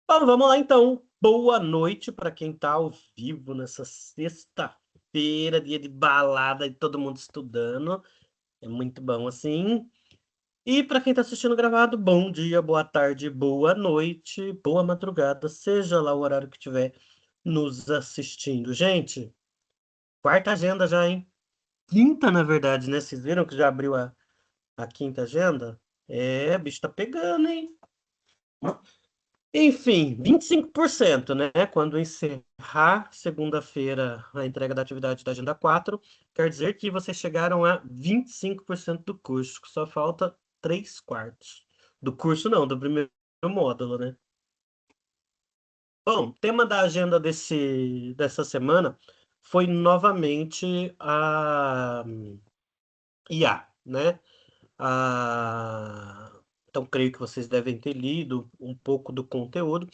Bom, vamos lá então. Boa noite para quem está ao vivo nessa sexta-feira, dia de balada e todo mundo estudando. É muito bom assim. E para quem está assistindo gravado, bom dia, boa tarde, boa noite, boa madrugada, seja lá o horário que tiver nos assistindo. Gente, quarta agenda já, hein? Quinta, na verdade, né? Vocês viram que já abriu a quinta agenda? É, bicho tá pegando, hein? Enfim, 25%, né? Quando encerrar segunda-feira a entrega da atividade da Agenda 4, quer dizer que vocês chegaram a 25% do curso, que só falta 3 quartos. Do curso não, do primeiro módulo, né? Bom, tema da agenda dessa semana foi novamente a IA, né? Então, creio que vocês devem ter lido um pouco do conteúdo.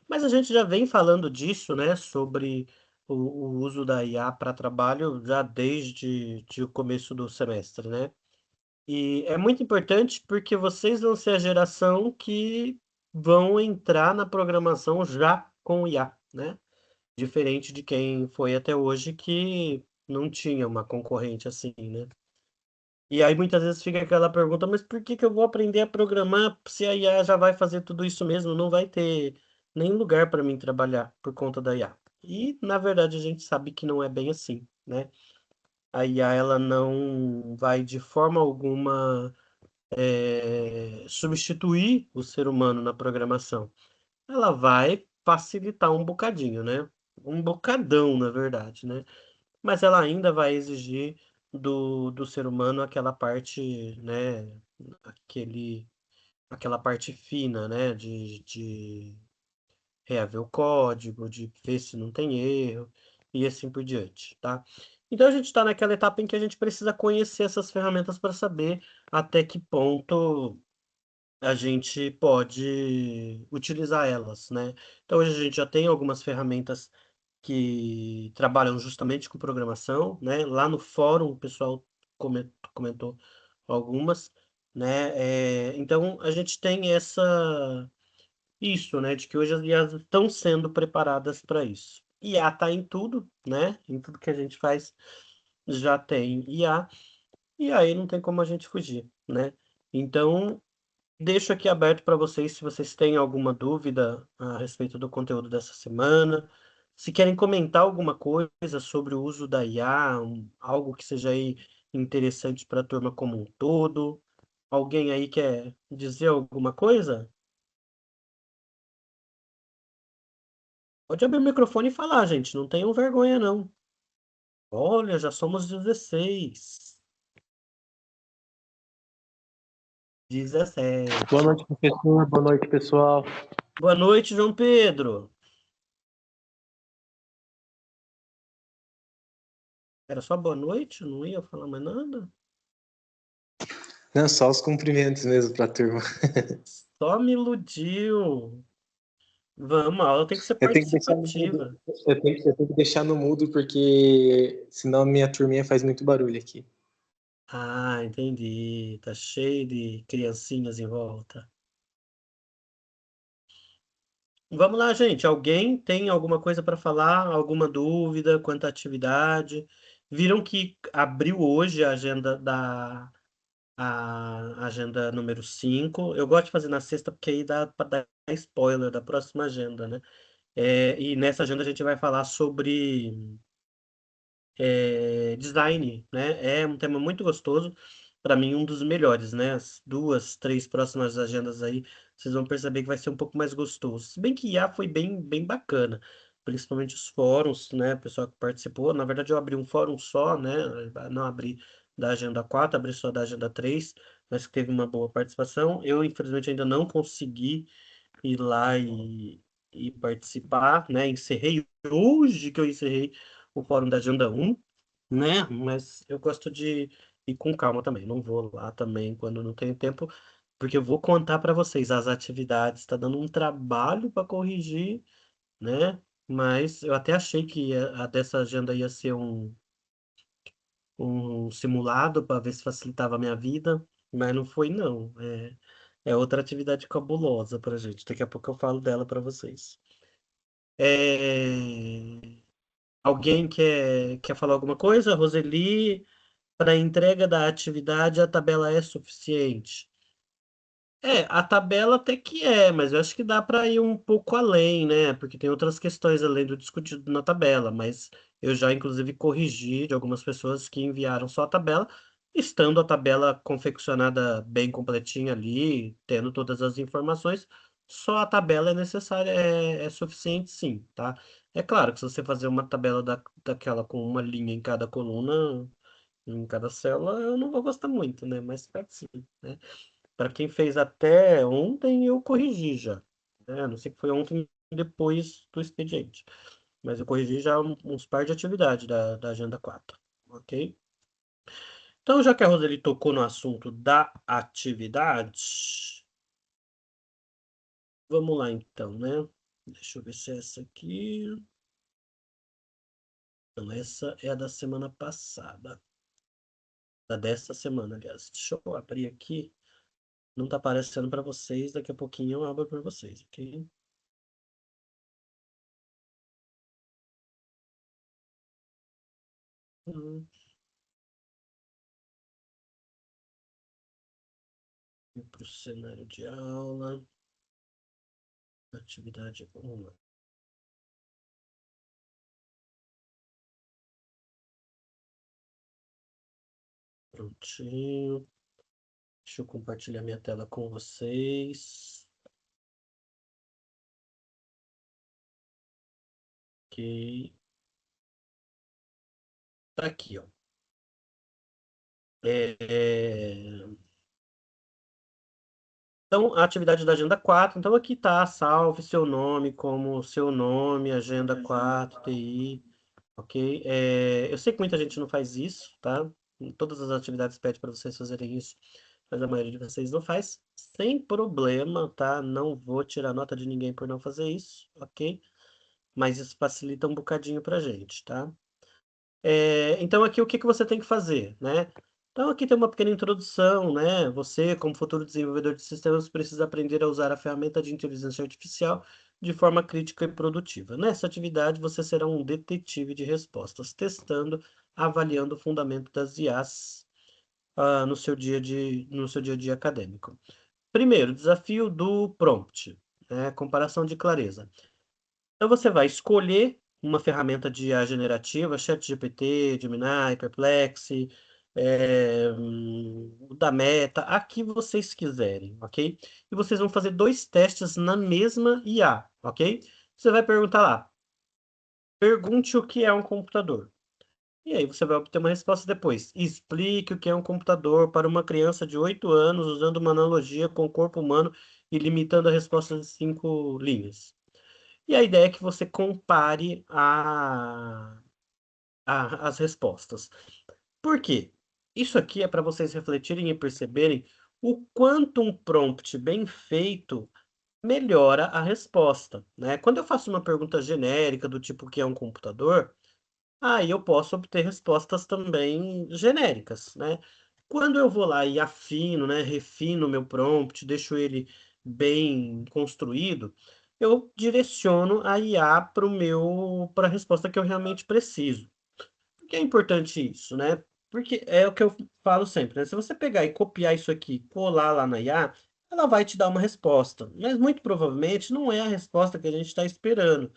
Mas a gente já vem falando disso, né, sobre o uso da IA para trabalho já desde o começo do semestre, né? E é muito importante porque vocês vão ser a geração que vão entrar na programação já com IA, né? Diferente de quem foi até hoje que não tinha uma concorrente assim, né? E aí muitas vezes fica aquela pergunta, mas por que que eu vou aprender a programar se a IA já vai fazer tudo isso mesmo? Não vai ter nem lugar para mim trabalhar por conta da IA. E na verdade a gente sabe que não é bem assim, né? A IA ela não vai de forma alguma substituir o ser humano na programação. Ela vai facilitar um bocadinho, né? Um bocadão, na verdade, né? Mas ela ainda vai exigir do ser humano aquela parte, né, aquela parte fina, né, de reaver o código, de ver se não tem erro e assim por diante, tá? Então a gente está naquela etapa em que a gente precisa conhecer essas ferramentas para saber até que ponto a gente pode utilizar elas, né? Então hoje a gente já tem algumas ferramentas que trabalham justamente com programação, né? Lá no fórum o pessoal comentou algumas, né? Então a gente tem isso, né? De que hoje as IAs estão sendo preparadas para isso. IA está em tudo, né? Em tudo que a gente faz já tem IA, e aí não tem como a gente fugir, né? Então, deixo aqui aberto para vocês se vocês têm alguma dúvida a respeito do conteúdo dessa semana. Se querem comentar alguma coisa sobre o uso da IA, algo que seja aí interessante para a turma como um todo. Alguém aí quer dizer alguma coisa? Pode abrir o microfone e falar, gente. Não tenham vergonha, não. Olha, já somos 16. 17. Boa noite, professor. Boa noite, pessoal. Boa noite, João Pedro. Era só boa noite? Não ia falar mais nada? Não, só os cumprimentos mesmo para a turma. Só me iludiu. Vamos, a aula tem que ser Eu tenho que deixar no mudo. participativa. Eu tenho que deixar no mudo porque senão minha turminha faz muito barulho aqui. Ah, entendi. Tá cheio de criancinhas em volta. Vamos lá, gente. Alguém tem alguma coisa para falar? Alguma dúvida quanto à atividade? Viram que abriu hoje a agenda número 5. Eu gosto de fazer na sexta porque aí dá para dar spoiler da próxima agenda, né? E nessa agenda a gente vai falar sobre design, né? É um tema muito gostoso, para mim um dos melhores, né? As duas, três próximas agendas aí, vocês vão perceber que vai ser um pouco mais gostoso. Se bem que IA foi bem bacana, principalmente os fóruns, né? O pessoal que participou. Na verdade, eu abri um fórum só, né? Não abri da agenda 4, abri só da agenda 3, mas que teve uma boa participação. Eu, infelizmente, ainda não consegui ir lá e participar, né? Encerrei hoje que eu encerrei o fórum da Agenda 1, né? Mas eu gosto de ir com calma também. Não vou lá também quando não tenho tempo, porque eu vou contar para vocês as atividades. Está dando um trabalho para corrigir, né? Mas eu até achei que a dessa agenda ia ser um simulado para ver se facilitava a minha vida, mas não foi, não. É outra atividade cabulosa pra gente. Daqui a pouco eu falo dela pra vocês. É, alguém quer falar alguma coisa? Roseli, para entrega da atividade, a tabela é suficiente? A tabela até que é, mas eu acho que dá para ir um pouco além, né? Porque tem outras questões além do discutido na tabela, mas eu já, inclusive, corrigi de algumas pessoas que enviaram só a tabela, estando a tabela confeccionada bem completinha ali, tendo todas as informações, só a tabela é necessária, é suficiente sim, tá? É claro que se você fazer uma tabela daquela com uma linha em cada coluna, em cada célula, eu não vou gostar muito, né? Mas pode sim, né? Para quem fez até ontem, eu corrigi já. Né? A não sei que foi ontem depois do expediente. Mas eu corrigi já uns par de atividade da Agenda 4. Ok? Então, já que a Roseli tocou no assunto da atividade, vamos lá então, né? Deixa eu ver se é essa aqui. Não, essa é a da semana passada. Da desta semana, aliás. Deixa eu abrir aqui. Não tá aparecendo para vocês. Daqui a pouquinho eu abro para vocês, ok? Para o cenário de aula, atividade 1. Prontinho. Deixa eu compartilhar minha tela com vocês. Ok. Tá aqui, ó. Então, a atividade da Agenda 4. Então, aqui tá, salve seu nome como seu nome, Agenda 4, TI, ok? Eu sei que muita gente não faz isso, tá? Em todas as atividades pede para vocês fazerem isso, mas a maioria de vocês não faz. Sem problema, tá? Não vou tirar nota de ninguém por não fazer isso, ok? Mas isso facilita um bocadinho pra gente, tá? Então, aqui o que que você tem que fazer, né? Então, aqui tem uma pequena introdução, né? Você, como futuro desenvolvedor de sistemas, precisa aprender a usar a ferramenta de inteligência artificial de forma crítica e produtiva. Nessa atividade, você será um detetive de respostas, testando, avaliando o fundamento das IAs, no seu dia a dia acadêmico. Primeiro, desafio do prompt, né? Comparação de clareza. Então você vai escolher uma ferramenta de IA generativa, ChatGPT, Gemini, Perplexity, o da Meta, a que vocês quiserem, ok? E vocês vão fazer dois testes na mesma IA, ok? Você vai perguntar lá, pergunte o que é um computador. E aí você vai obter uma resposta depois. Explique o que é um computador para uma criança de 8 anos usando uma analogia com o corpo humano e limitando a resposta em 5 linhas. E a ideia é que você compare as respostas. Por quê? Isso aqui é para vocês refletirem e perceberem o quanto um prompt bem feito melhora a resposta, né? Quando eu faço uma pergunta genérica do tipo o que é um computador, aí eu posso obter respostas também genéricas, né? Quando eu vou lá e afino, né, refino o meu prompt, deixo ele bem construído, eu direciono a IA para a resposta que eu realmente preciso. Por que é importante isso, né? Porque é o que eu falo sempre, né? Se você pegar e copiar isso aqui, colar lá na IA, ela vai te dar uma resposta, mas muito provavelmente não é a resposta que a gente está esperando.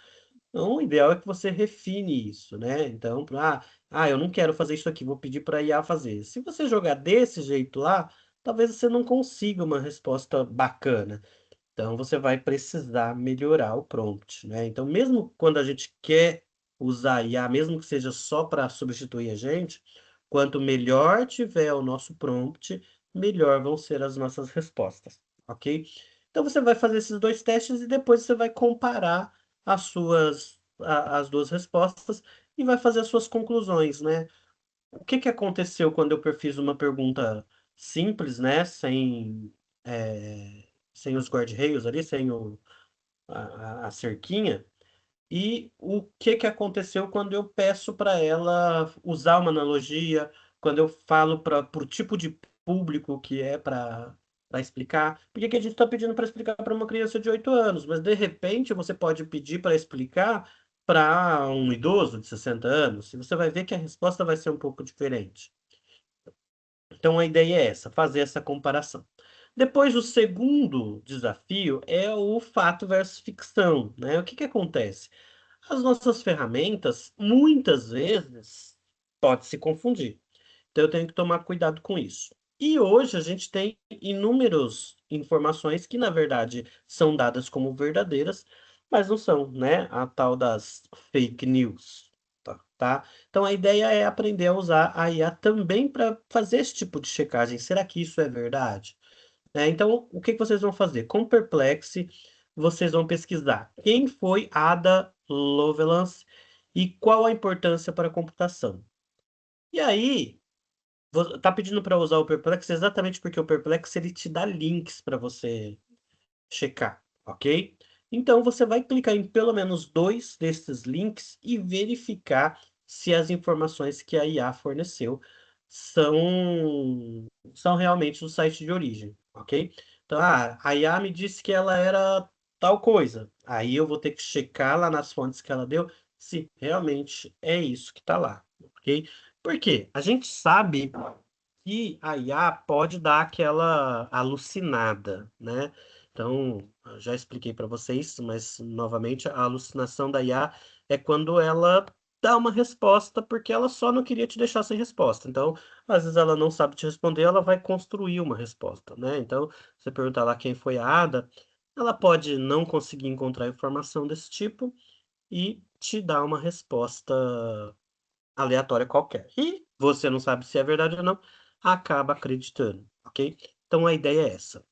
Então, o ideal é que você refine isso, né? Então, eu não quero fazer isso aqui, vou pedir para a IA fazer. Se você jogar desse jeito lá, talvez você não consiga uma resposta bacana. Então, você vai precisar melhorar o prompt, né? Então, mesmo quando a gente quer usar a IA, mesmo que seja só para substituir a gente, quanto melhor tiver o nosso prompt, melhor vão ser as nossas respostas, ok? Então, você vai fazer esses dois testes e depois você vai comparar as duas respostas e vai fazer as suas conclusões, né? O que que aconteceu quando eu fiz uma pergunta simples, né? Sem os guarda-reios ali, sem a cerquinha. E o que que aconteceu quando eu peço para ela usar uma analogia, quando eu falo para o tipo de público que é para explicar. Por que que a gente está pedindo para explicar para uma criança de 8 anos? Mas de repente você pode pedir para explicar para um idoso de 60 anos, e você vai ver que a resposta vai ser um pouco diferente. Então a ideia é essa, fazer essa comparação. Depois, o segundo desafio é o fato versus ficção, né? O que que acontece? As nossas ferramentas, muitas vezes, pode se confundir. Então, eu tenho que tomar cuidado com isso. E hoje a gente tem inúmeras informações que, na verdade, são dadas como verdadeiras, mas não são, né? A tal das fake news, tá? Então, a ideia é aprender a usar a IA também para fazer esse tipo de checagem. Será que isso é verdade? Então, o que que vocês vão fazer? Com o Perplexity, vocês vão pesquisar quem foi Ada Lovelace e qual a importância para a computação. E aí, tá pedindo para usar o Perplex exatamente porque o Perplex ele te dá links para você checar, ok? Então você vai clicar em pelo menos dois desses links e verificar se as informações que a IA forneceu são realmente do site de origem, ok? Então, a IA me disse que ela era tal coisa. Aí eu vou ter que checar lá nas fontes que ela deu se realmente é isso que está lá, ok? Por quê? A gente sabe que a IA pode dar aquela alucinada, né? Então, eu já expliquei para vocês, mas novamente, a alucinação da IA é quando ela dá uma resposta porque ela só não queria te deixar sem resposta. Então, às vezes ela não sabe te responder, ela vai construir uma resposta, né? Então, você perguntar lá quem foi a Ada, ela pode não conseguir encontrar informação desse tipo e te dar uma resposta aleatória qualquer. E você não sabe se é verdade ou não, acaba acreditando, ok? Então a ideia é essa.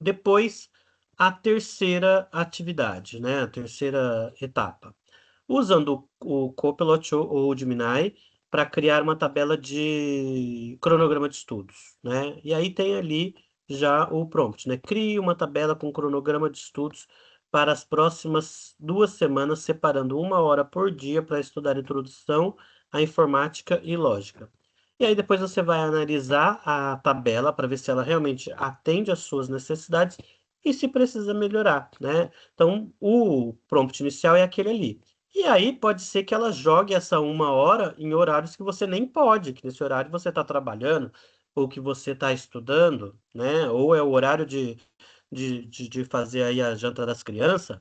Depois, a terceira atividade, né? A terceira etapa. Usando o Copilot ou o Gemini para criar uma tabela de cronograma de estudos, né? E aí tem ali já o prompt, né? Crie uma tabela com cronograma de estudos para as próximas 2 semanas, separando 1 hora por dia para estudar introdução à informática e lógica. E aí depois você vai analisar a tabela para ver se ela realmente atende às suas necessidades e se precisa melhorar, né? Então, o prompt inicial é aquele ali. E aí pode ser que ela jogue essa 1 hora em horários que você nem pode, que nesse horário você está trabalhando, ou que você está estudando, né? Ou é o horário de fazer aí a janta das crianças.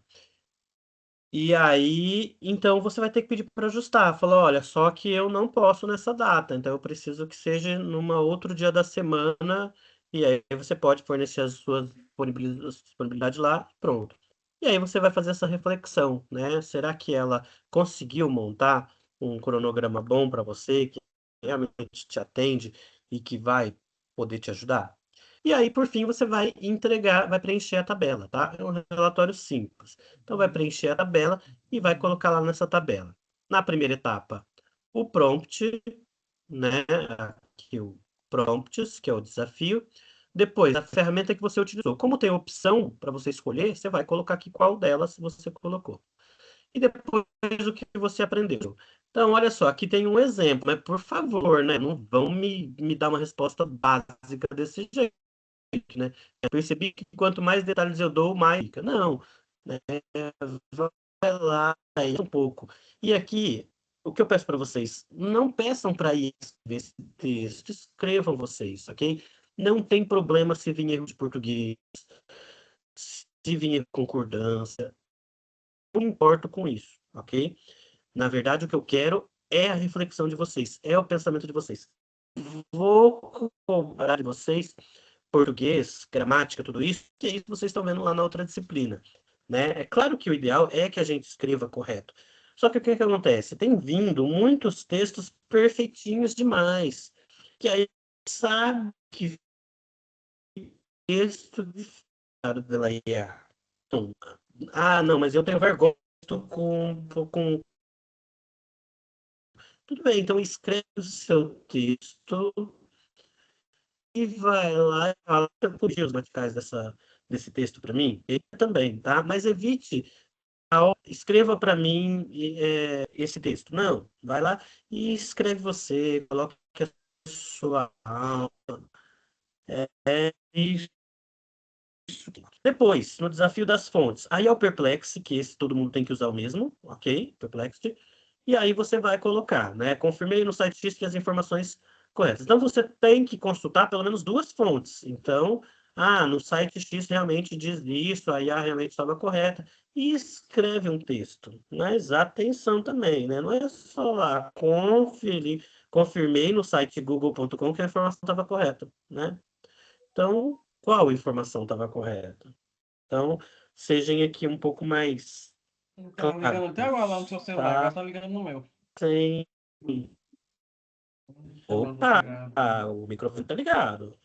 E aí, então você vai ter que pedir para ajustar. Falar, olha, só que eu não posso nessa data, então eu preciso que seja numa outro dia da semana. E aí você pode fornecer as suas disponibilidades lá, e pronto. E aí você vai fazer essa reflexão, né? Será que ela conseguiu montar um cronograma bom para você, que realmente te atende e que vai poder te ajudar? E aí, por fim, você vai entregar, vai preencher a tabela, tá? É um relatório simples. Então, vai preencher a tabela e vai colocar lá nessa tabela. Na primeira etapa, o prompt, né? Aqui o prompts, que é o desafio. Depois, a ferramenta que você utilizou. Como tem opção para você escolher, você vai colocar aqui qual delas você colocou. E depois, o que você aprendeu. Então, olha só, aqui tem um exemplo, mas por favor, né? Não vão me dar uma resposta básica desse jeito, né? Eu percebi que quanto mais detalhes eu dou, mais fica. Não, né? Vai lá aí um pouco. E aqui, o que eu peço para vocês, não peçam para ir escrever esse texto, escrevam vocês, ok? Não tem problema se vir erro de português, se vir erro de concordância, não importo com isso, ok? Na verdade, o que eu quero é a reflexão de vocês, é o pensamento de vocês. Vou cobrar de vocês português, gramática, tudo isso, que é isso que vocês estão vendo lá na outra disciplina, né? É claro que o ideal é que a gente escreva correto. Só que o que que acontece? Tem vindo muitos textos perfeitinhos demais, que aí sabe que texto ditado pela IA. Não, mas eu tenho vergonha, tô com... Tudo bem, então escreve o seu texto e vai lá e fala, corrigir os radicais desse texto para mim, ele também, tá? Mas evite, escreva para mim esse texto. Não, vai lá e escreve você, coloque a sua aula, isso. isso aqui. Depois, no desafio das fontes, aí é o Perplexity, que esse todo mundo tem que usar o mesmo, ok? Perplexity. E aí você vai colocar, né? Confirmei no site X que as informações corretas. Então você tem que consultar pelo menos duas fontes. Então, no site X realmente diz isso, a IA realmente estava correta. E escreve um texto. Mas atenção também, né? Não é só lá conferir, confirmei no site google.com que a informação estava correta, né? Então, qual informação estava correta? Então, sejam aqui um pouco mais Tá ligando até agora lá no seu claros, celular, agora tá? tá ligando no meu. Sem... Chamando Opa, desligado. o microfone tá ligado.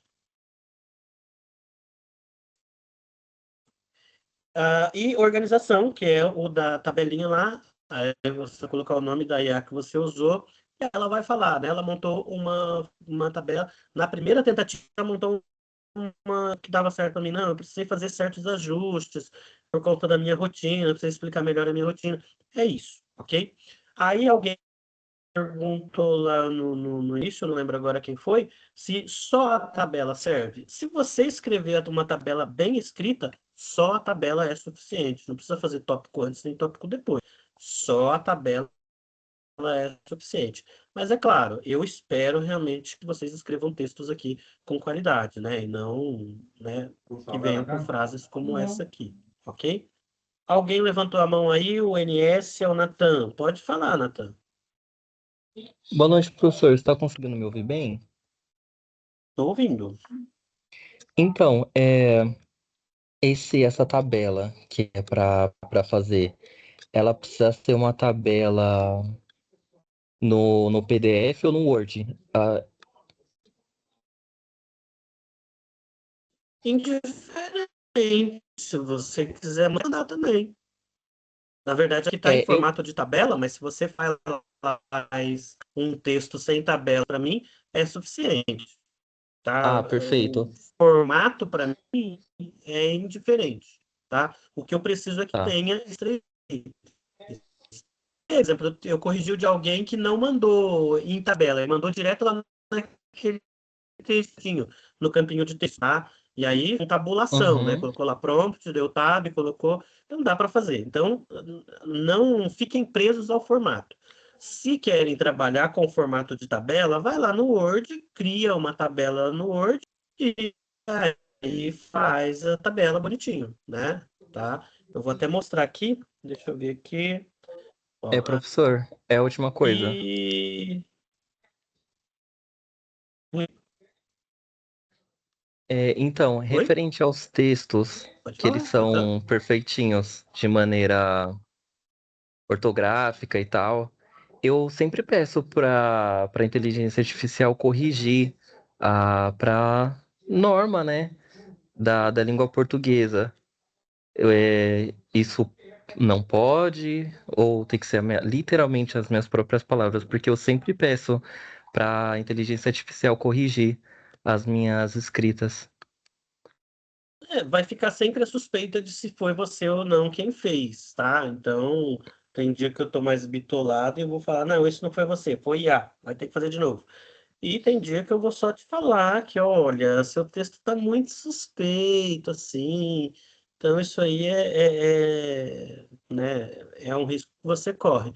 E organização, que é o da tabelinha lá, aí você colocar o nome da IA que você usou, e ela vai falar, né? Ela montou uma tabela. Na primeira tentativa, ela montou uma que dava certo para mim. Não, eu precisei fazer certos ajustes por conta da minha rotina, eu precisei explicar melhor a minha rotina. É isso, ok? Aí alguém perguntou lá no início, eu não lembro agora quem foi, se só a tabela serve. Se você escrever uma tabela bem escrita, só a tabela é suficiente. Não precisa fazer tópico antes nem tópico depois. Só a tabela é suficiente. Mas é claro, eu espero realmente que vocês escrevam textos aqui com qualidade, né? E não, né, que venham com frases como essa aqui, ok? Alguém levantou a mão aí, o NS é o Natan. Pode falar, Natan. Boa noite, professor. Você está conseguindo me ouvir bem? Estou ouvindo. Então, essa tabela que é para fazer, ela precisa ser uma tabela no PDF ou no Word? Indiferente, se você quiser mandar também. Na verdade, aqui está em é, eu, formato de tabela, mas se você faz um texto sem tabela para mim, é suficiente, tá? O perfeito. formato para mim é indiferente, tá? O que eu preciso é que Tá. tenha escrito. Por exemplo, eu corrigi o de alguém que não mandou em tabela, ele mandou direto lá naquele textinho, no campinho de texto, tá? E aí, com tabulação, né? Uhum. Colocou lá prompt, deu tab, colocou. Não dá para fazer. Então, não fiquem presos ao formato. Se querem trabalhar com o formato de tabela, vai lá no Word, cria uma tabela no Word e aí faz a tabela bonitinho, né? Tá? Eu vou até mostrar aqui. Deixa eu ver aqui. Ó, Professor, é a última coisa. e Então, oi? referente aos textos, Pode que eles falar. Aham. são perfeitinhos de maneira ortográfica e tal, eu sempre peço para inteligência artificial corrigir para norma, né, da língua portuguesa. Isso não pode, ou tem que ser literalmente as minhas próprias palavras, porque eu sempre peço para a inteligência artificial corrigir as minhas escritas. Vai ficar sempre a suspeita de se foi você ou não quem fez, tá? Então, tem dia que eu tô mais bitolado e eu vou falar, não, isso não foi você, foi IA, vai ter que fazer de novo. E tem dia que eu vou só te falar que, olha, seu texto tá muito suspeito, assim. Então, isso aí né, é um risco que você corre.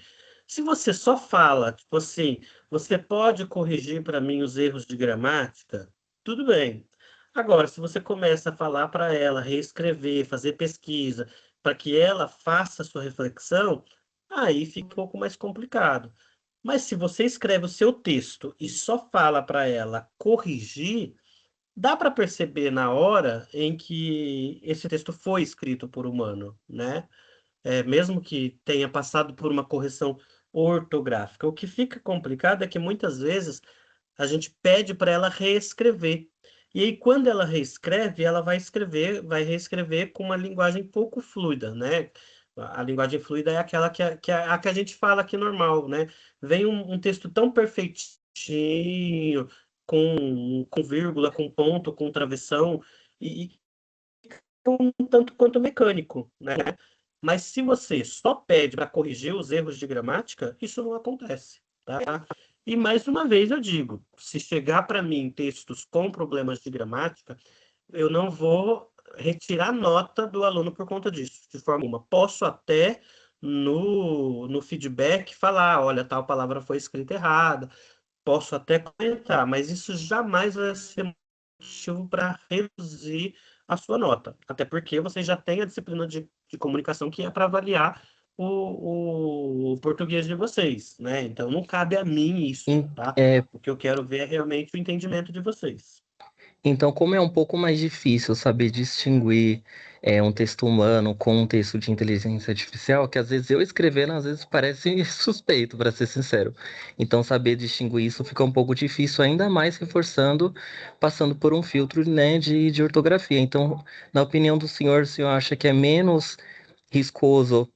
Se você só fala, tipo assim, você pode corrigir para mim os erros de gramática, tudo bem. Agora, se você começa a falar para ela, reescrever, fazer pesquisa, para que ela faça a sua reflexão, aí fica um pouco mais complicado. Mas se você escreve o seu texto e só fala para ela corrigir, dá para perceber na hora em que esse texto foi escrito por humano, né? Mesmo que tenha passado por uma correção ortográfica. O que fica complicado é que muitas vezes a gente pede para ela reescrever. E aí, quando ela reescreve, ela vai reescrever com uma linguagem pouco fluida, né? A linguagem fluida é aquela a que a gente fala aqui normal, né? Vem um texto tão perfeitinho, com vírgula, com ponto, com travessão, e um tanto quanto mecânico, né? Mas se você só pede para corrigir os erros de gramática, isso não acontece, tá? E mais uma vez eu digo, se chegar para mim textos com problemas de gramática, eu não vou retirar nota do aluno por conta disso, de forma alguma. Posso até, no feedback, falar, olha, tal palavra foi escrita errada, posso até comentar, mas isso jamais vai ser motivo para reduzir a sua nota. Até porque você já tem a disciplina de comunicação que é para avaliar o português de vocês, né? Então não cabe a mim isso, Em- tá? é, O que eu quero ver é realmente o entendimento de vocês. Então, como é um pouco mais difícil saber distinguir um texto humano com um texto de inteligência artificial, que às vezes eu escrevendo, às vezes parece suspeito, para ser sincero. Então, saber distinguir isso fica um pouco difícil, ainda mais reforçando, passando por um filtro, né, de ortografia. Então, na opinião do senhor, o senhor acha que é menos riscoso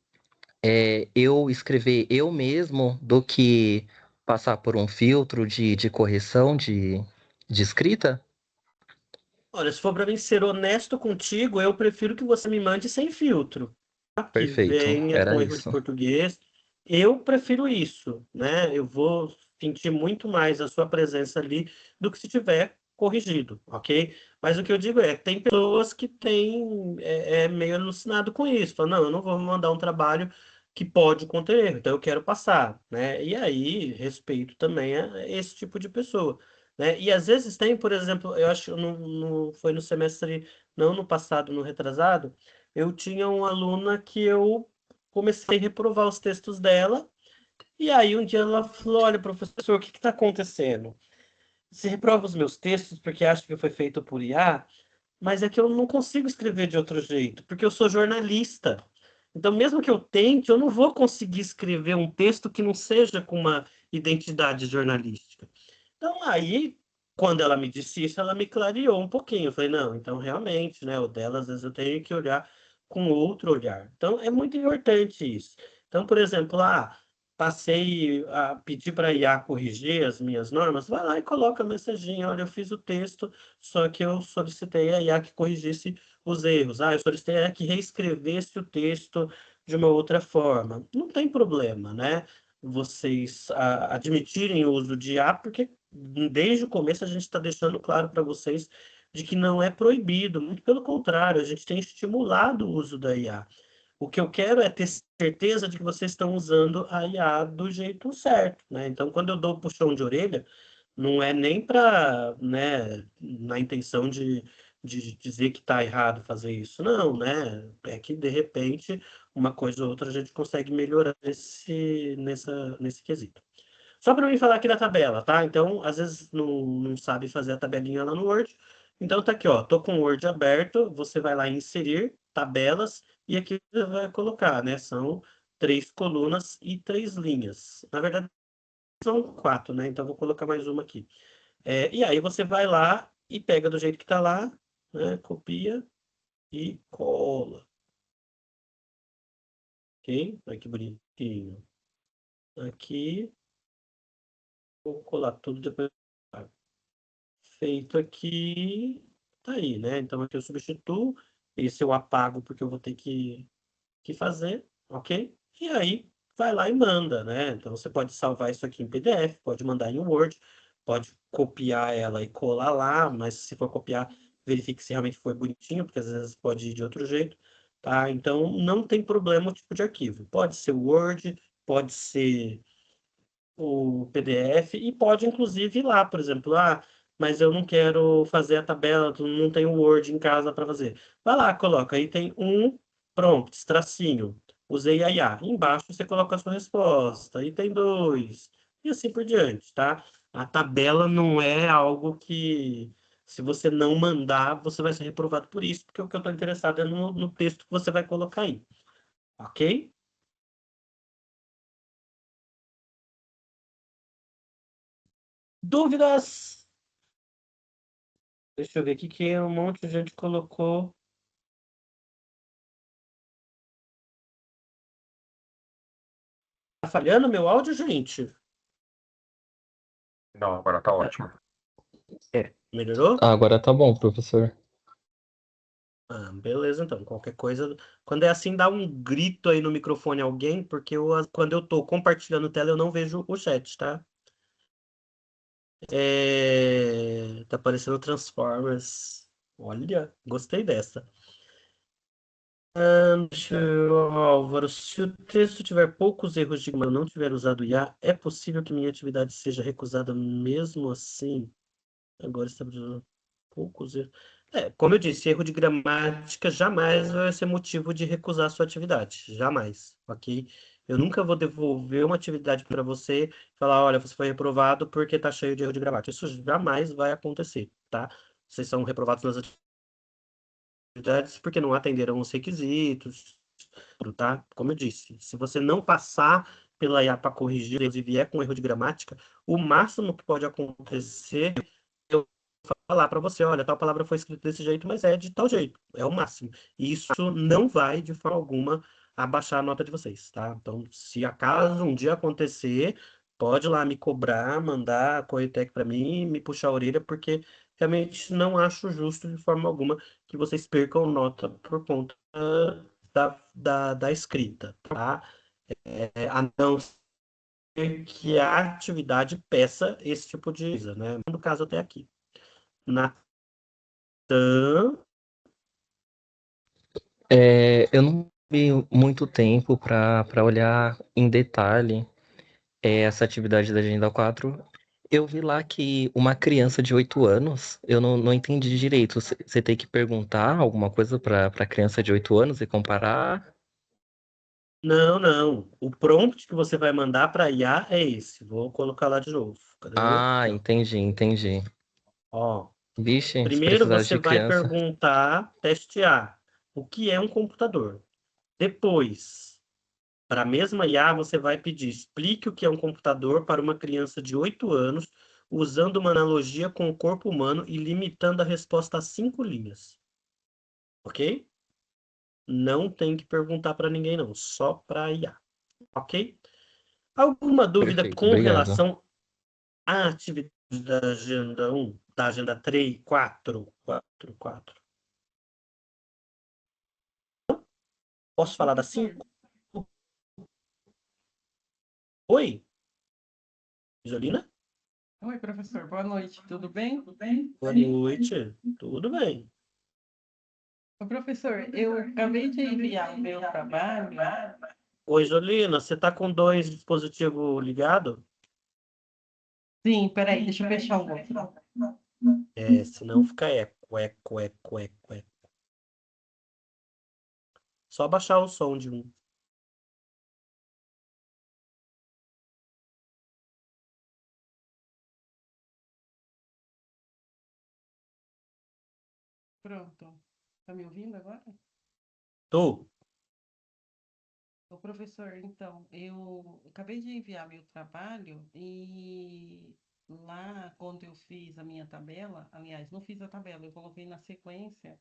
eu escrever eu mesmo do que passar por um filtro de correção de escrita? Olha, se for para mim ser honesto contigo, eu prefiro que você me mande sem filtro, tá? Que Perfeito, venha era com erro de isso. português. Eu prefiro isso, né? Eu vou sentir muito mais a sua presença ali do que se tiver corrigido, ok? Mas o que eu digo é, tem pessoas que têm meio alucinado com isso. Falam, não, eu não vou mandar um trabalho que pode conter erro, então eu quero passar, né? E aí, respeito também a esse tipo de pessoa, né? E às vezes tem, por exemplo, eu acho que foi no semestre, não no passado, no retrasado, eu tinha uma aluna que eu comecei a reprovar os textos dela, e aí um dia ela falou, olha, professor, o que está acontecendo? Você reprova os meus textos porque acha que foi feito por IA, mas é que eu não consigo escrever de outro jeito, porque eu sou jornalista. Então, mesmo que eu tente, eu não vou conseguir escrever um texto que não seja com uma identidade jornalística. Então, aí, quando ela me disse isso, ela me clareou um pouquinho. Eu falei, não, então realmente, né, o dela, às vezes eu tenho que olhar com outro olhar. Então, é muito importante isso. Então, por exemplo, passei a pedir para a IA corrigir as minhas normas, vai lá e coloca a mensagem, olha, eu fiz o texto, só que eu solicitei a IA que corrigisse os erros. Eu solicitei a IA que reescrevesse o texto de uma outra forma. Não tem problema, né? Vocês admitirem o uso de IA, porque desde o começo a gente está deixando claro para vocês de que não é proibido, muito pelo contrário, a gente tem estimulado o uso da IA. O que eu quero é ter certeza de que vocês estão usando a IA do jeito certo, né? Então, quando eu dou o puxão de orelha, não é nem para, né, na intenção de dizer que está errado fazer isso, não, né? É que, de repente, uma coisa ou outra a gente consegue melhorar nesse quesito. Só para mim falar aqui da tabela, tá? Então, às vezes não sabe fazer a tabelinha lá no Word. Então, tá aqui, ó. Tô com o Word aberto. Você vai lá em inserir tabelas e aqui você vai colocar, né? São 3 colunas e 3 linhas. Na verdade, são 4, né? Então, vou colocar mais uma aqui. E aí você vai lá e pega do jeito que tá lá, né? Copia e cola. Ok? Olha que bonitinho. Aqui, vou colar tudo depois. Feito aqui, tá aí, né? Então aqui eu substituo, esse eu apago porque eu vou ter que fazer, ok? E aí vai lá e manda, né? Então você pode salvar isso aqui em PDF, pode mandar em Word, pode copiar ela e colar lá, mas se for copiar, verifique se realmente foi bonitinho, porque às vezes pode ir de outro jeito, tá? Então não tem problema o tipo de arquivo. Pode ser Word, pode ser o PDF e pode inclusive ir lá, por exemplo, mas eu não quero fazer a tabela, não tenho Word em casa para fazer. Vai lá, coloca, aí tem um prompt, tracinho, usei a IA. Embaixo você coloca a sua resposta, aí tem dois, e assim por diante, tá? A tabela não é algo que, se você não mandar, você vai ser reprovado por isso, porque o que eu estou interessado é no texto que você vai colocar aí, ok? Dúvidas? Deixa eu ver aqui que um monte de gente colocou. Tá falhando meu áudio, gente? Não, agora tá ótimo. Melhorou? Agora tá bom, professor. Beleza, então. Qualquer coisa. Quando é assim, dá um grito aí no microfone alguém, porque quando eu tô compartilhando tela, eu não vejo o chat, tá? Tá aparecendo Transformers. Olha, gostei dessa. Álvaro, se o texto tiver poucos erros de gramática, não tiver usado IA, é possível que minha atividade seja recusada mesmo assim? Agora está poucos erros. Como eu disse, erro de gramática jamais vai ser motivo de recusar a sua atividade. Jamais, ok? Eu nunca vou devolver uma atividade para você e falar, olha, você foi reprovado porque está cheio de erro de gramática. Isso jamais vai acontecer, tá? Vocês são reprovados nas atividades porque não atenderam os requisitos, tá? Como eu disse, se você não passar pela IA para corrigir e vier com erro de gramática, o máximo que pode acontecer é eu falar para você, olha, tal palavra foi escrita desse jeito, mas é de tal jeito, é o máximo. E isso não vai, de forma alguma, abaixar a nota de vocês, tá? Então, se acaso um dia acontecer, pode ir lá me cobrar, mandar a Corretec para mim, me puxar a orelha, porque realmente não acho justo, de forma alguma, que vocês percam nota por conta da escrita, tá? A não ser que a atividade peça esse tipo de coisa, né? No caso, até aqui. Natan, Eu não tive muito tempo para olhar em detalhe essa atividade da Agenda 4. Eu vi lá que uma criança de 8 anos, eu não entendi direito. Você tem que perguntar alguma coisa para criança de 8 anos e comparar? não, não. O prompt que você vai mandar para IA é esse. Vou colocar lá de novo. Cadê? Ah, Aqui, ó. entendi. Ó, Vixe, se primeiro precisar você de vai criança. perguntar, teste A, o que é um computador? Depois, para a mesma IA, você vai pedir, explique o que é um computador para uma criança de 8 anos, usando uma analogia com o corpo humano e limitando a resposta a 5 linhas. Ok? Não tem que perguntar para ninguém, não. Só para a IA. Ok? Alguma dúvida Perfeito, com obrigado. relação à atividade da Agenda 1, da Agenda 3, 4, 4, 4? Posso falar da Professor. 5? Oi, Isolina? Oi, professor. Boa noite. Tudo bem? Tudo bem? Boa noite. Tudo bem? Ô, professor, eu acabei de enviar o meu trabalho. Oi, Isolina, você está com dois dispositivos ligados? Sim, peraí, deixa eu fechar o outro. Senão fica eco, eco, eco, eco, eco. Só baixar o som de um. Pronto. Tá me ouvindo agora? Tô. Ô, professor, então, eu acabei de enviar meu trabalho e lá, quando eu fiz a minha tabela, aliás, não fiz a tabela, eu coloquei na sequência,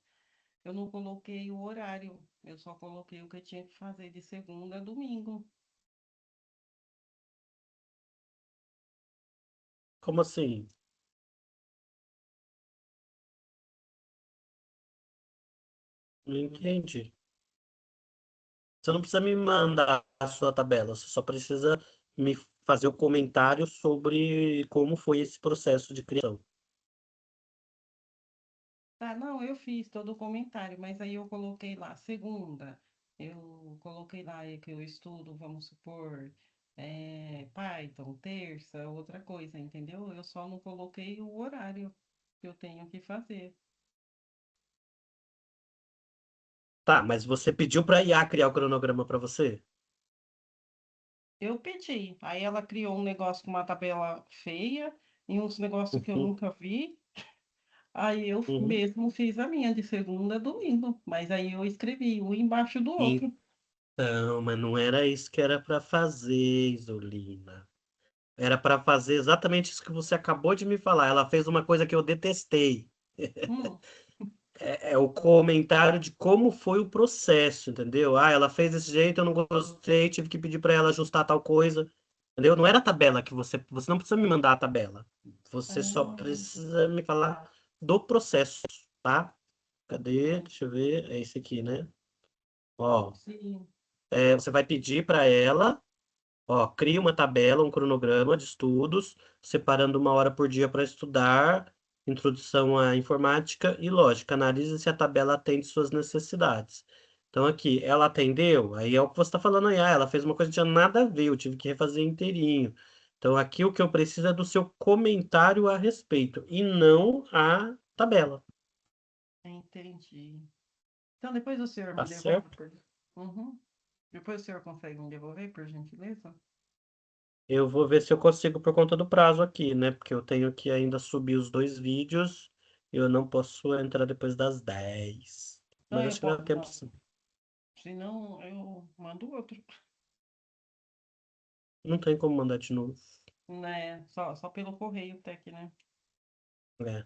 eu não coloquei o horário, eu só coloquei o que eu tinha que fazer de segunda a domingo. Como assim? Não entendi. Você não precisa me mandar a sua tabela, você só precisa me fazer o comentário sobre como foi esse processo de criação. Tá, não, eu fiz todo o comentário, mas aí eu coloquei lá, segunda, eu coloquei lá que eu estudo, vamos supor, Python, terça, outra coisa, entendeu? Eu só não coloquei o horário que eu tenho que fazer. Tá, mas você pediu para a IA criar o cronograma para você? Eu pedi, aí ela criou um negócio com uma tabela feia e uns negócios que eu Uhum, nunca vi, aí eu uhum. mesmo fiz a minha de segunda a domingo, mas aí eu escrevi um embaixo do outro. Então, mas não era isso que era para fazer, Isolina. Era para fazer exatamente isso que você acabou de me falar. Ela fez uma coisa que eu detestei. Hum, É o comentário de como foi o processo, entendeu? Ah, ela fez desse jeito, eu não gostei, tive que pedir para ela ajustar tal coisa, entendeu? Não era a tabela que você não precisa me mandar a tabela. Você só ah, precisa me falar do processo, tá? Cadê? Deixa eu ver. É esse aqui, né? Ó, sim. você vai pedir para ela, ó, cria uma tabela, um cronograma de estudos, separando uma hora por dia para estudar, introdução à informática e lógica. Analise se a tabela atende suas necessidades. Então aqui, ela atendeu, aí é o que você está falando aí, ela fez uma coisa que tinha nada a ver, eu tive que refazer inteirinho. Então aqui o que eu preciso é do seu comentário a respeito, e não a tabela, Entendi. Então, depois o senhor tá me devolve certo? Uhum. Depois o senhor consegue me devolver, por gentileza? Eu vou ver se eu consigo por conta do prazo aqui, né? Porque eu tenho que ainda subir os 2 vídeos, e eu não posso entrar depois das 10. Não, Mas eu acho que dá posso. tempo Não. sim. Se não, eu mando outro. Não tem como mandar de novo. Né? Só pelo correio, Tec, né? É.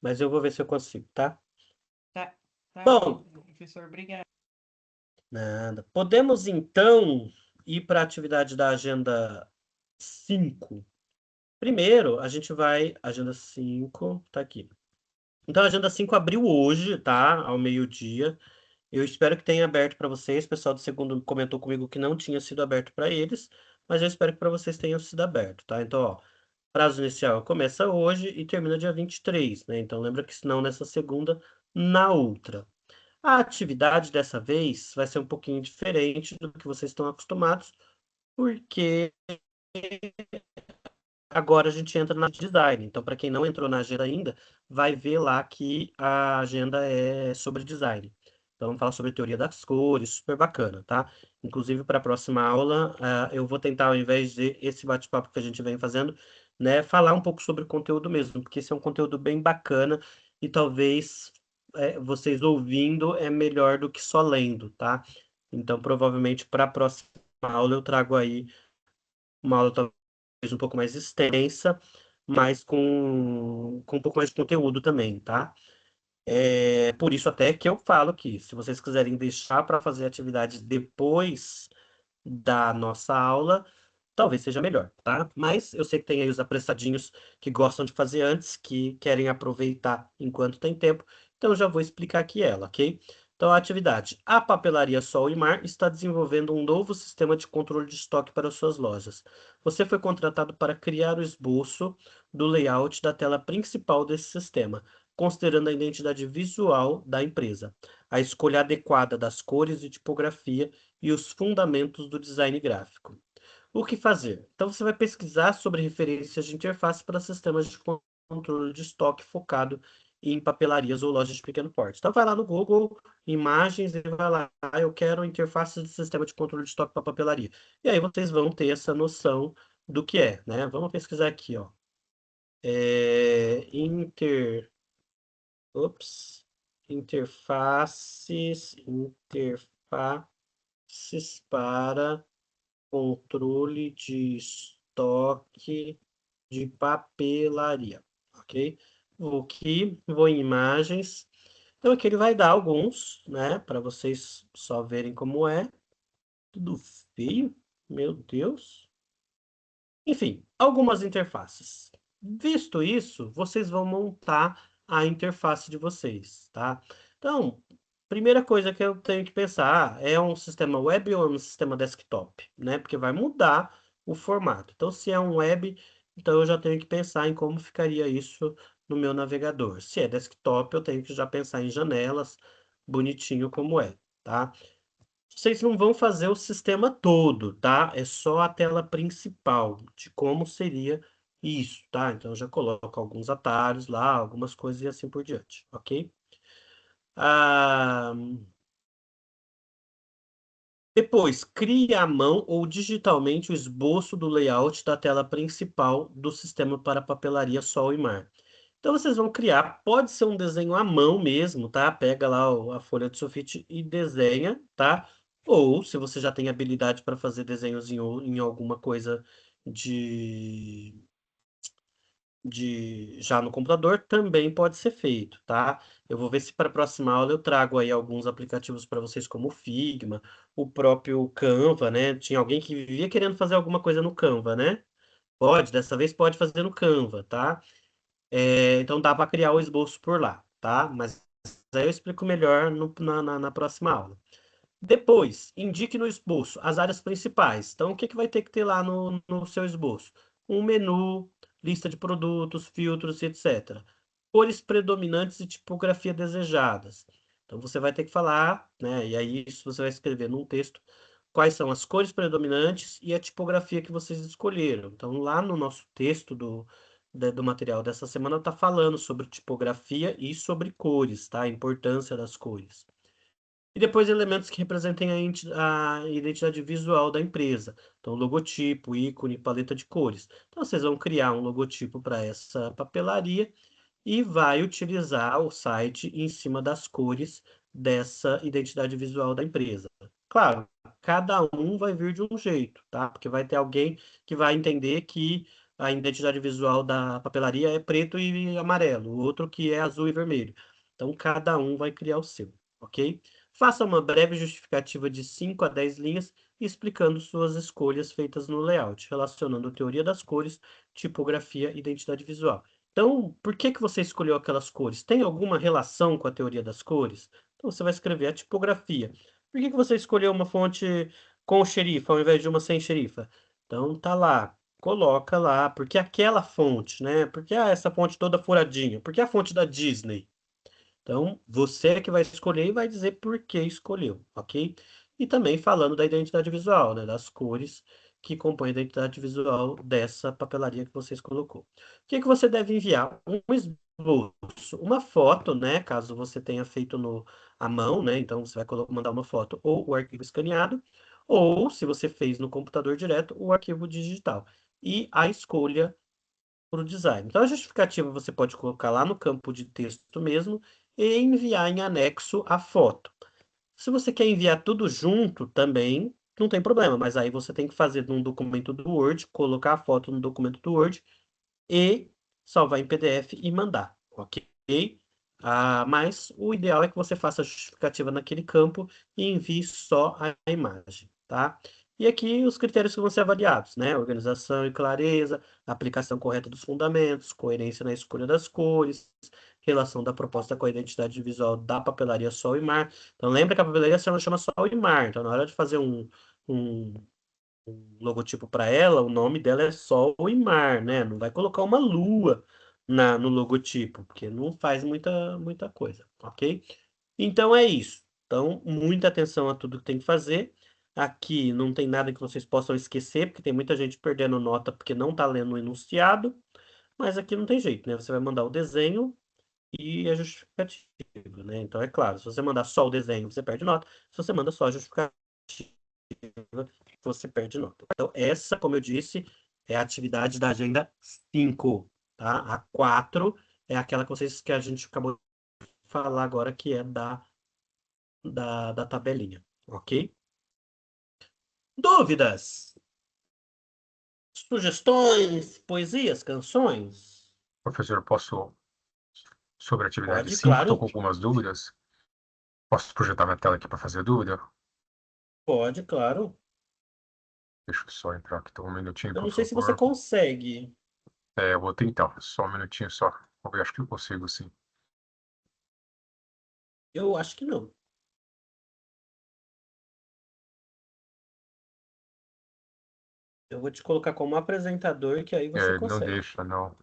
Mas eu vou ver se eu consigo, tá? Tá, tá bom, Bom, professor. Obrigado. nada. Podemos então ir para a atividade da agenda 5. Primeiro, a gente vai. Agenda 5 tá aqui. Então, a agenda 5 abriu hoje, tá? Ao meio-dia. Eu espero que tenha aberto para vocês. O pessoal do segundo comentou comigo que não tinha sido aberto para eles, mas eu espero que para vocês tenha sido aberto, tá? Então, ó, prazo inicial começa hoje e termina dia 23, né? Então, lembra que se não nessa segunda, na outra. A atividade dessa vez vai ser um pouquinho diferente do que vocês estão acostumados, porque agora a gente entra na design. Então, para quem não entrou na agenda ainda, vai ver lá que a agenda é sobre design. Então, vamos falar sobre teoria das cores, super bacana, tá? Inclusive, para a próxima aula, eu vou tentar, ao invés de esse bate-papo que a gente vem fazendo, né, falar um pouco sobre o conteúdo mesmo, porque esse é um conteúdo bem bacana e talvez vocês ouvindo é melhor do que só lendo, tá? Então, provavelmente, para a próxima aula, eu trago aí uma aula talvez um pouco mais extensa, mas com um pouco mais de conteúdo também, tá? É por isso até que eu falo que, se vocês quiserem deixar para fazer atividade depois da nossa aula, talvez seja melhor, tá? Mas eu sei que tem aí os apressadinhos que gostam de fazer antes, que querem aproveitar enquanto tem tempo, então eu já vou explicar aqui ela, ok? Então, a atividade. A Papelaria Sol e Mar está desenvolvendo um novo sistema de controle de estoque para suas lojas. Você foi contratado para criar o esboço do layout da tela principal desse sistema, considerando a identidade visual da empresa, a escolha adequada das cores e tipografia e os fundamentos do design gráfico. O que fazer? Então, você vai pesquisar sobre referências de interface para sistemas de controle de estoque focado em papelarias ou lojas de pequeno porte. Então, vai lá no Google, imagens, e vai lá, eu quero interface de sistema de controle de estoque para papelaria. E aí vocês vão ter essa noção do que é, né? Vamos pesquisar aqui, ó. Ops, interfaces para controle de estoque de papelaria, ok? Vou aqui, vou em imagens. Então aqui ele vai dar alguns, né, para vocês só verem como é. Tudo feio, meu Deus. Enfim, algumas interfaces. Visto isso, vocês vão montar a interface de vocês, tá? Então, primeira coisa que eu tenho que pensar, é um sistema web ou é um sistema desktop, né? Porque vai mudar o formato. Então, se é um web, então eu já tenho que pensar em como ficaria isso no meu navegador. Se é desktop, eu tenho que já pensar em janelas, bonitinho como é, tá? Vocês não vão fazer o sistema todo, tá? É só a tela principal de como seria isso, tá? Então, eu já coloco alguns atalhos lá, algumas coisas e assim por diante, ok? Ah, depois, crie à mão ou digitalmente o esboço do layout da tela principal do sistema para papelaria Sol e Mar. Então, vocês vão criar, pode ser um desenho à mão mesmo, tá? Pega lá a folha de sulfite e desenha, tá? Ou, se você já tem habilidade para fazer desenhos em alguma coisa de, já no computador, também pode ser feito, tá? Eu vou ver se para a próxima aula eu trago aí alguns aplicativos para vocês, como o Figma, o próprio Canva, né? Tinha alguém que vivia querendo fazer alguma coisa no Canva, né? Pode, dessa vez pode fazer no Canva, tá? Então dá para criar o esboço por lá, tá? Mas aí eu explico melhor na próxima aula. Depois, indique no esboço as áreas principais. Então, o que que vai ter que ter lá no seu esboço? Um menu, lista de produtos, filtros, etc. Cores predominantes e tipografia desejadas. Então você vai ter que falar, né? E aí isso você vai escrever num texto quais são as cores predominantes e a tipografia que vocês escolheram. Então lá no nosso texto do material dessa semana está falando sobre tipografia e sobre cores, tá? A importância das cores. E depois elementos que representem a identidade visual da empresa. Então, logotipo, ícone, paleta de cores. Então, vocês vão criar um logotipo para essa papelaria e vai utilizar o site em cima das cores dessa identidade visual da empresa. Claro, cada um vai vir de um jeito, tá? Porque vai ter alguém que vai entender que a identidade visual da papelaria é preto e amarelo, o outro que é azul e vermelho. Então, cada um vai criar o seu, ok? Faça uma breve justificativa de 5 a 10 linhas explicando suas escolhas feitas no layout, relacionando teoria das cores, tipografia e identidade visual. Então, por que que você escolheu aquelas cores? Tem alguma relação com a teoria das cores? Então, você vai escrever a tipografia. Por que que você escolheu uma fonte com xerifa ao invés de uma sem xerifa? Então, tá lá. Coloca lá, porque aquela fonte, né? Porque essa fonte toda furadinha? Porque a fonte da Disney? Então, você é que vai escolher e vai dizer por que escolheu, ok? E também falando da identidade visual, né? Das cores que compõem a identidade visual dessa papelaria que vocês colocou. O que que você deve enviar? Um esboço, uma foto, né? Caso você tenha feito à mão, né? Então, você vai mandar uma foto ou o arquivo escaneado, ou, se você fez no computador direto, o arquivo digital. E a escolha para o design. Então, a justificativa você pode colocar lá no campo de texto mesmo e enviar em anexo a foto. Se você quer enviar tudo junto também, não tem problema, mas aí você tem que fazer num documento do Word, colocar a foto no documento do Word e salvar em PDF e mandar, ok? Mas o ideal é que você faça a justificativa naquele campo e envie só a imagem, tá? E aqui os critérios que vão ser avaliados, né? Organização e clareza, aplicação correta dos fundamentos, coerência na escolha das cores, relação da proposta com a identidade visual da papelaria Sol e Mar. Então lembra que a papelaria chama Sol e Mar, então na hora de fazer um logotipo para ela, o nome dela é Sol e Mar, né? Não vai colocar uma lua no logotipo, porque não faz muita coisa, ok? Então é isso. Então, muita atenção a tudo que tem que fazer. Aqui não tem nada que vocês possam esquecer, porque tem muita gente perdendo nota porque não está lendo o enunciado, mas aqui não tem jeito, né? Você vai mandar o desenho e a justificativa, né? Então, é claro, se você mandar só o desenho, você perde nota. Se você manda só a justificativa, você perde nota. Então, essa, como eu disse, é a atividade da agenda 5, tá? A 4 é aquela que a gente acabou de falar agora, que é da tabelinha, ok? Dúvidas? Sugestões? Poesias? Canções? Professor, eu posso, sobre a atividade Pode, 5, estou com claro. algumas dúvidas. Posso projetar minha tela aqui para fazer a dúvida? Pode, claro. Deixa eu só entrar aqui, um minutinho, Eu por não sei se você favor. consegue. Eu vou tentar, só um minutinho só. Vamos ver, acho que eu consigo sim. Eu acho que não. Eu vou te colocar como apresentador, que aí você Não consegue. deixa, não.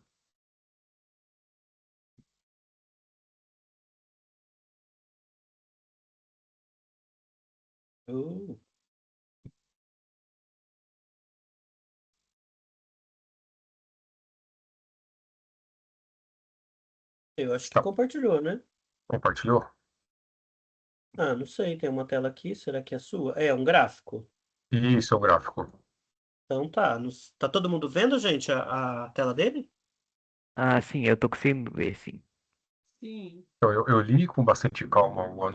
Uh, eu acho que Tá, compartilhou, né? compartilhou? Ah, não sei, tem uma tela aqui, será que é sua? É um gráfico. Isso, é o gráfico. Então tá. Tá todo mundo vendo, gente, a tela dele? Ah, sim, eu tô conseguindo ver, sim. Sim. Então, eu li com bastante calma o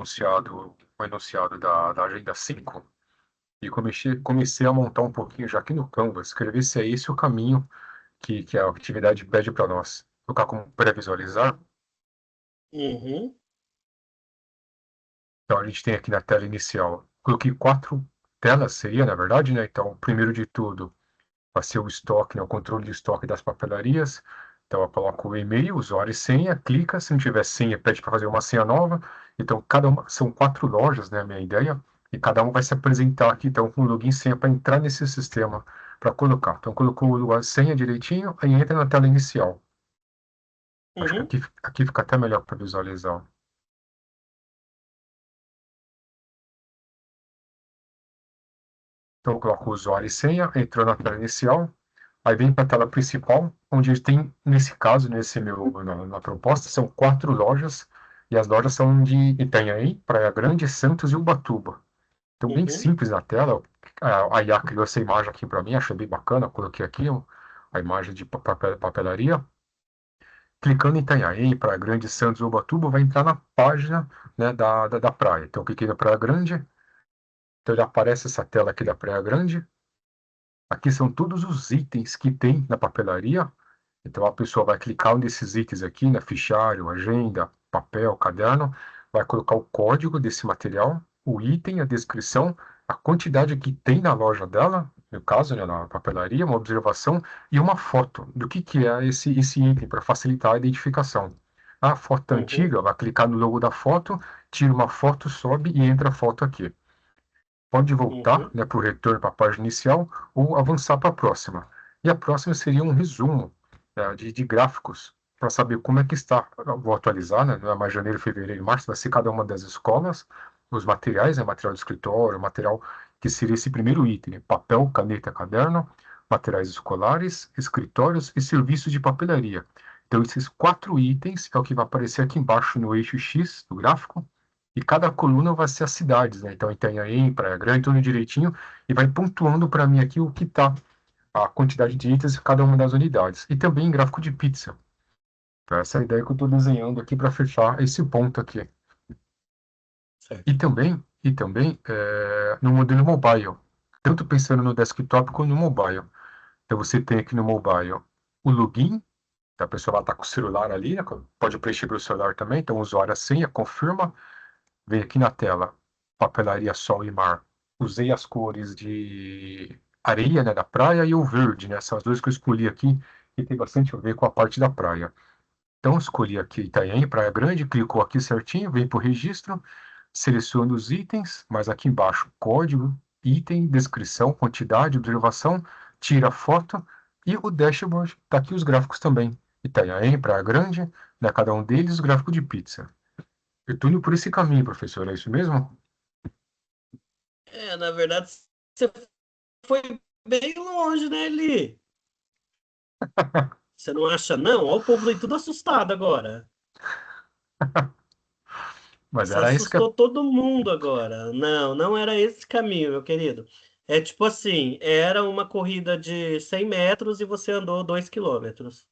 enunciado da Agenda 5 e comecei a montar um pouquinho já aqui no Canvas, escrever se é esse o caminho que a atividade pede para nós. Colocar como pré-visualizar. Uhum. Então, a gente tem aqui na tela inicial, coloquei 4 telas, seria, na verdade, né? Então, primeiro de tudo, vai ser o estoque, né? O controle de estoque das papelarias. Então, eu coloco o e-mail, usuário e senha, clica, se não tiver senha, pede para fazer uma senha nova. Então, cada uma, são 4 lojas, né? A minha ideia, e cada um vai se apresentar aqui, então, com login e senha para entrar nesse sistema, para colocar. Então, colocou a senha direitinho, aí entra na tela inicial. Acho que Uhum. aqui fica até melhor para visualizar. Então, eu coloco o usuário e senha, entrou na tela inicial, aí vem para a tela principal, onde tem, nesse caso, na proposta, são 4 lojas, e as lojas são de Itanhaém, Praia Grande, Santos e Ubatuba. Então, bem Uhum, simples na tela. A IA criou essa imagem aqui para mim, achei bem bacana. Coloquei aqui a imagem de papelaria. Clicando em Itanhaém, Praia Grande, Santos e Ubatuba, vai entrar na página, né, da praia. Então, eu cliquei na Praia Grande, então já aparece essa tela aqui da Praia Grande. Aqui são todos os itens que tem na papelaria. Então, a pessoa vai clicar nesses itens aqui, na fichário, agenda, papel, caderno, vai colocar o código desse material, o item, a descrição, a quantidade que tem na loja dela, no caso, né, na papelaria, uma observação e uma foto do que é esse item, para facilitar a identificação. A foto uhum, antiga, vai clicar no logo da foto, tira uma foto, sobe e entra a foto aqui. Pode voltar, uhum, né, para o retorno para a página inicial ou avançar para a próxima. E a próxima seria um resumo, de gráficos para saber como é que está. Eu vou atualizar, né? Não é mais janeiro, fevereiro e março, vai ser cada uma das escolas, os materiais, né, material de escritório, material que seria esse primeiro item: papel, caneta, caderno, materiais escolares, escritórios e serviços de papelaria. Então, esses 4 itens é o que vai aparecer aqui embaixo no eixo X do gráfico. E cada coluna vai ser as cidades, né? Então, Itanhaém, Praia Grande, tudo direitinho, e vai pontuando para mim aqui o que está, a quantidade de itens em cada uma das unidades. E também em gráfico de pizza. Então, essa é a ideia que eu estou desenhando aqui para fechar esse ponto aqui. certo. E também no modelo mobile, tanto pensando no desktop quanto no mobile. Então, você tem aqui no mobile o login, a pessoa vai estar com o celular ali, né? Pode preencher pelo celular também, então o usuário a senha, confirma. Vem aqui na tela, papelaria Sol e Mar. Usei as cores de areia, né, da praia e o verde, né? São as duas que eu escolhi aqui e tem bastante a ver com a parte da praia. Então, escolhi aqui Itanhaém, Praia Grande, clicou aqui certinho, vem para o registro, seleciono os itens, mas aqui embaixo, código, item, descrição, quantidade, observação, tira a foto e o dashboard, tá aqui os gráficos também. Itanhaém, Praia Grande, né, cada um deles, gráfico de pizza. Eu tô indo por esse caminho, professor, é isso mesmo? Na verdade, você foi bem longe, né, Eli? Você não acha, não? Olha o povo aí tudo assustado agora. Mas Você era isso que. assustou todo mundo agora. Não, não era esse caminho, meu querido. É tipo assim, era uma corrida de 100 metros e você andou 2 quilômetros.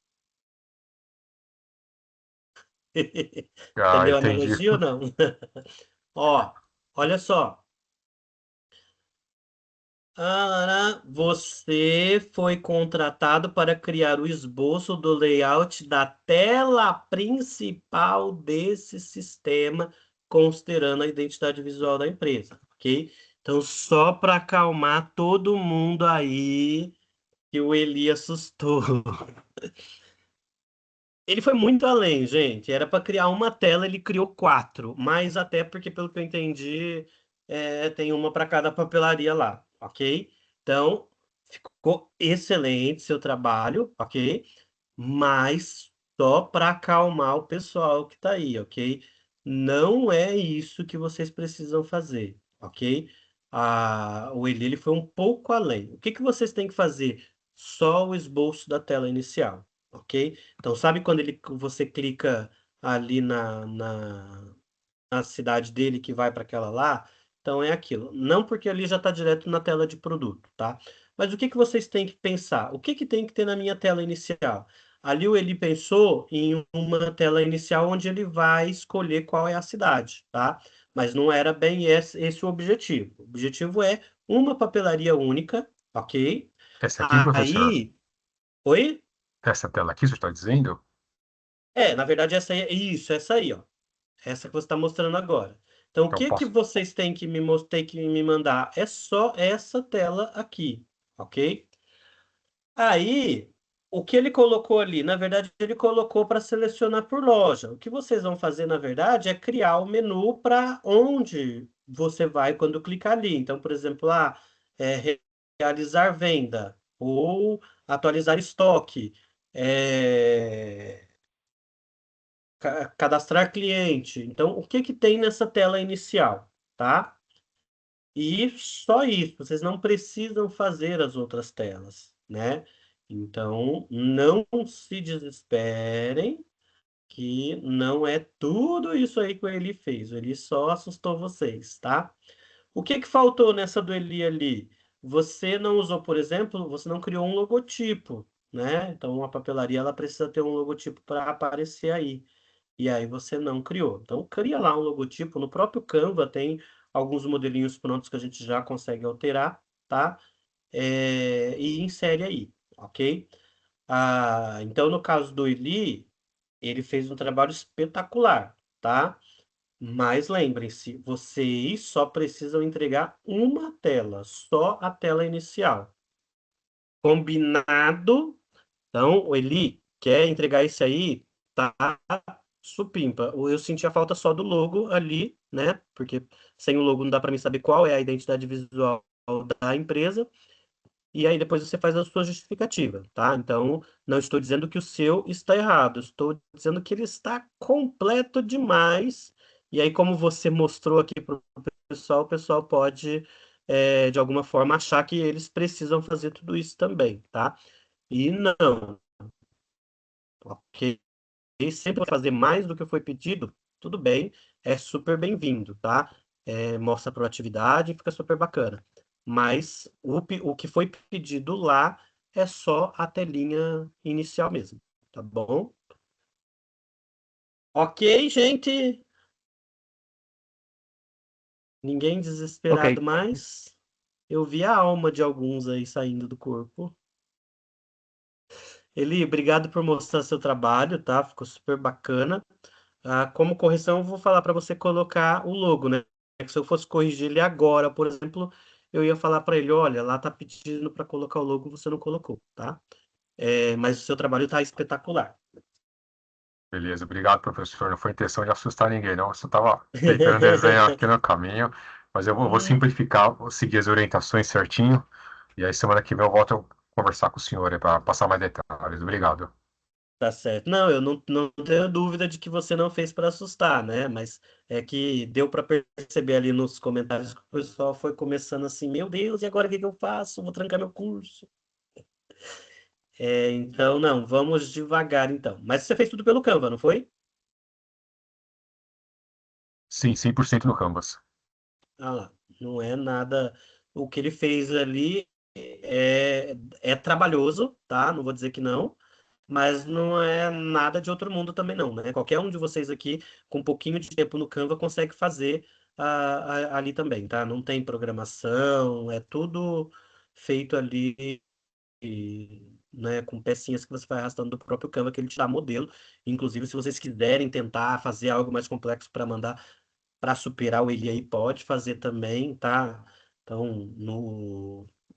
Ah, Entendeu a entendi. analogia ou não? Ó, olha só. Você foi contratado para criar o esboço do layout da tela principal desse sistema, considerando a identidade visual da empresa, ok? Então, só para acalmar todo mundo aí que o Eli assustou. Ele foi muito além, gente. Era para criar uma tela, ele criou 4, mas até porque, pelo que eu entendi, tem uma para cada papelaria lá, ok? Então, ficou excelente seu trabalho, ok? Mas só para acalmar o pessoal que está aí, ok? Não é isso que vocês precisam fazer, ok? O Eli ele foi um pouco além. O que que vocês têm que fazer? Só o esboço da tela inicial, ok? Então, sabe quando você clica ali na cidade dele que vai para aquela lá? Então, é aquilo. Não porque ali já está direto na tela de produto, tá? Mas o que que vocês têm que pensar? O que que tem que ter na minha tela inicial? Ali ele pensou em uma tela inicial onde ele vai escolher qual é a cidade, tá? Mas não era bem esse o objetivo. O objetivo é uma papelaria única, ok? Essa aqui, professor, Aí, oi? essa tela aqui, você está dizendo? Na verdade, essa aí, isso, essa aí, ó. Essa que você está mostrando agora. Então, o Então, que que posso. vocês têm que têm que me mandar? É só essa tela aqui, ok? Aí, o que ele colocou ali? Na verdade, ele colocou para selecionar por loja. O que vocês vão fazer, na verdade, é criar o menu para onde você vai quando clicar ali. Então, por exemplo, realizar venda ou atualizar estoque, é, cadastrar cliente. Então, o que que tem nessa tela inicial, tá? E só isso, vocês não precisam fazer as outras telas, né? Então, não se desesperem, que não é tudo isso aí que o Eli fez. O Eli só assustou vocês, tá? O que que faltou nessa do Eli ali? Você não usou, por exemplo, você não criou um logotipo, né? Então, a papelaria ela precisa ter um logotipo para aparecer aí. E aí você não criou. Então, cria lá um logotipo. No próprio Canva tem alguns modelinhos prontos que a gente já consegue alterar, tá? E insere aí, ok? Então, no caso do Eli, ele fez um trabalho espetacular, tá? Mas lembrem-se, vocês só precisam entregar uma tela, só a tela inicial. Combinado? Então, o Eli quer entregar esse aí, tá? Supimpa. Eu senti a falta só do logo ali, né? Porque sem o logo não dá para mim saber qual é a identidade visual da empresa. E aí depois você faz a sua justificativa, tá? Então, não estou dizendo que o seu está errado, estou dizendo que ele está completo demais. E aí, como você mostrou aqui para o pessoal pode, de alguma forma, achar que eles precisam fazer tudo isso também, tá? E não, ok? Sempre vai fazer mais do que foi pedido, tudo bem, é super bem-vindo, tá? Mostra proatividade, fica super bacana. Mas o que foi pedido lá é só a telinha inicial mesmo, tá bom? Ok, gente? Ninguém Ok. desesperado mais? Eu vi a alma de alguns aí saindo do corpo. Eli, obrigado por mostrar seu trabalho, tá? Ficou super bacana. Como correção, eu vou falar para você colocar o logo, né? Se eu fosse corrigir ele agora, por exemplo, eu ia falar para ele, olha, lá tá pedindo para colocar o logo, você não colocou, tá? Mas o seu trabalho tá espetacular. Beleza, obrigado, professor. Não foi intenção de assustar ninguém, não. Eu só estava tentando desenhar aqui no caminho, mas eu vou simplificar, vou seguir as orientações certinho, e aí semana que vem eu volto a conversar com o senhor para passar mais detalhes. Obrigado. Tá certo. Não, eu não tenho dúvida de que você não fez para assustar, né? Mas é que deu para perceber ali nos comentários que o pessoal foi começando assim, meu Deus, e agora o que que eu faço? Vou trancar meu curso. Então, não, vamos devagar então. Mas você fez tudo pelo Canva, não foi? Sim, 100% no Canvas. Ah lá, não é nada. O que ele fez ali é trabalhoso, tá? Não vou dizer que não, mas não é nada de outro mundo também não, né? Qualquer um de vocês aqui, com um pouquinho de tempo no Canva, consegue fazer ali também, tá? Não tem programação, é tudo feito ali, né, com pecinhas que você vai arrastando do próprio Canva, que ele te dá modelo. Inclusive, se vocês quiserem tentar fazer algo mais complexo para mandar para superar o Eli aí, pode fazer também, tá? Então,